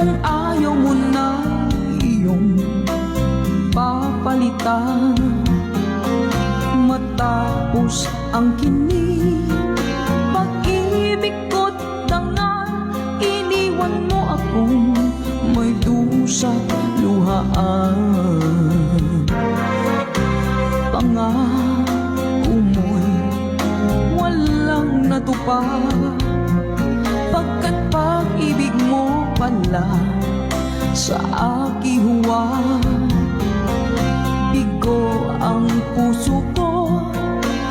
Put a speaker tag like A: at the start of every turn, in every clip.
A: kung ayaw mo na iyong papalitan. Matapos ang kinig, pag-ibig ko't dangal, iniwan mo akong may dusa't luhaan. Pangako mo'y walang natupad, pagkat pag-ibig mo pala sa aking huwad. Bigo ang puso ko,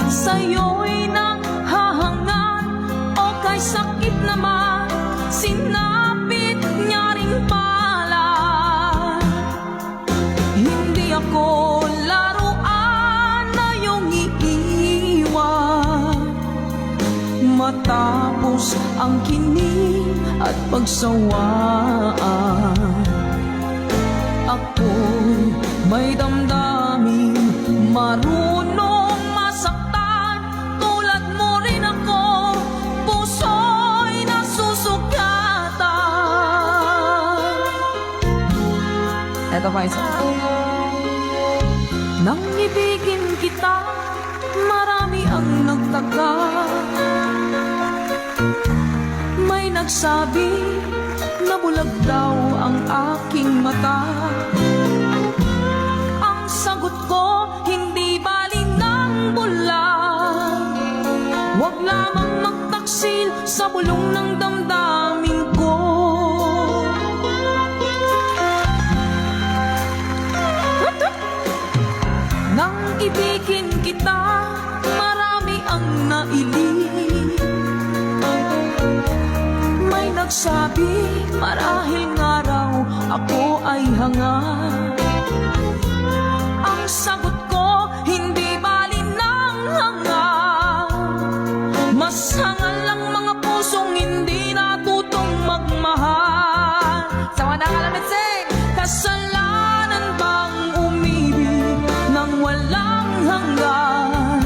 A: sa'yo'y nanghahangat, o kay sakit naman, sinapit niya ring pala. Hindi ako laruan na iyong iiwan. Matapos ang kinig at pagsawaan, ako'y may damdamin, marunong masaktan. Tulad mo rin ako, puso'y nasusugatan. Eto pa isa. Nang ibigin kita, marami ang nagtaka. May nagsabi na bulag daw ang aking mata. Ang sagot ko, hindi bali ng bulag. Huwag lamang magtaksil sa bulong ng damdamin ko. Nang ibigin kita, marami ang nailing. May nagsabi, marahil nga raw ako ay hangad. Ang sagot ko, hindi bali ng hangad. Mas hangal lang mga pusong hindi natutong magmahal. Sa wanang alamit sing, kasalanan bang umibig nang walang hanggan?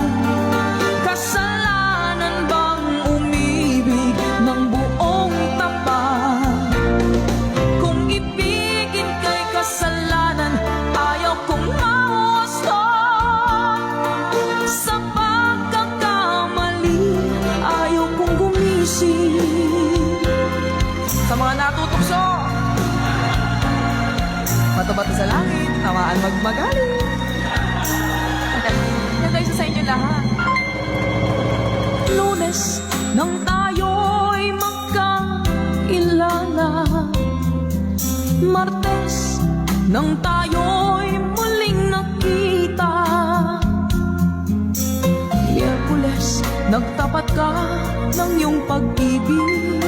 A: Kasalanan bang umibig ng buong tapat? Kung ibigin kay kasalanan, ayaw kong mawaston. Sa pagkakamali, ayaw kong gumising. Sa mga natutokso, bato-bato sa langit, tamaan magmagaling. Ganda isa sa inyo lahat. Lunes nang tayo'y magkailala, Martes nang tayo'y muling nakita, Miyerkules nagtapat ka ng iyong pag-ibig,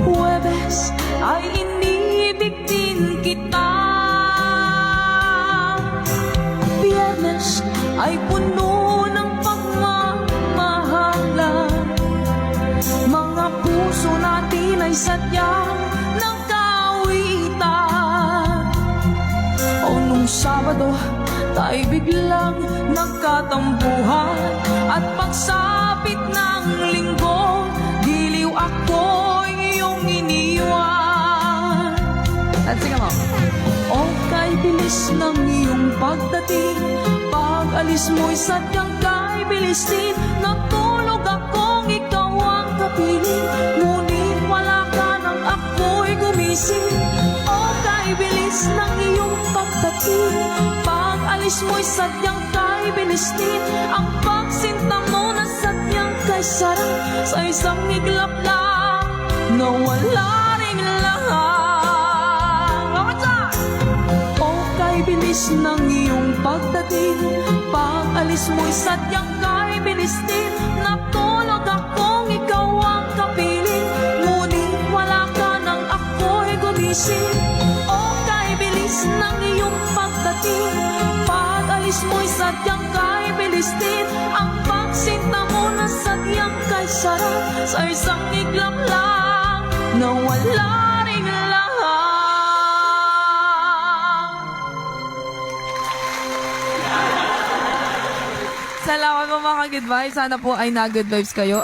A: Huwebes ay inibig din kita, Biyernes ay puno ng pagmamahalan. Mga puso natin ay sadyang nagkawitan. O nung Sabado, tayo biglang nagkatampuhan, at pagsapit ng Linggo, giliw ako iyong iniwan. At sige mo. O kay bilis ng iyong pagdating, pag-alis mo'y sadyang kay bilis din. Natulog akong ikaw ang kapiling, ngunit wala ka nang ako'y gumising. O kay bilis ng iyong pagdating, pag-alis mo'y sadyang kay bilis din. Ang pagsinta mo na sadyang kay sarap, sa isang iglap lang nawala rin lahat. Bilis ng iyong pagdating, pag-alis mo'y sadyang kay bilis din. Natulog akong ikaw ang kapiling, ngunit wala ka nang ako'y gumising. O kay bilis ng iyong pagdating, pag-alis mo'y sadyang kay bilis din. Ang pagsinta mo na sadyang kay sarap, sa isang iglap lang nawala rin lahat. Salamat po mga ka-good vibes. Sana po ay na-good vibes kayo.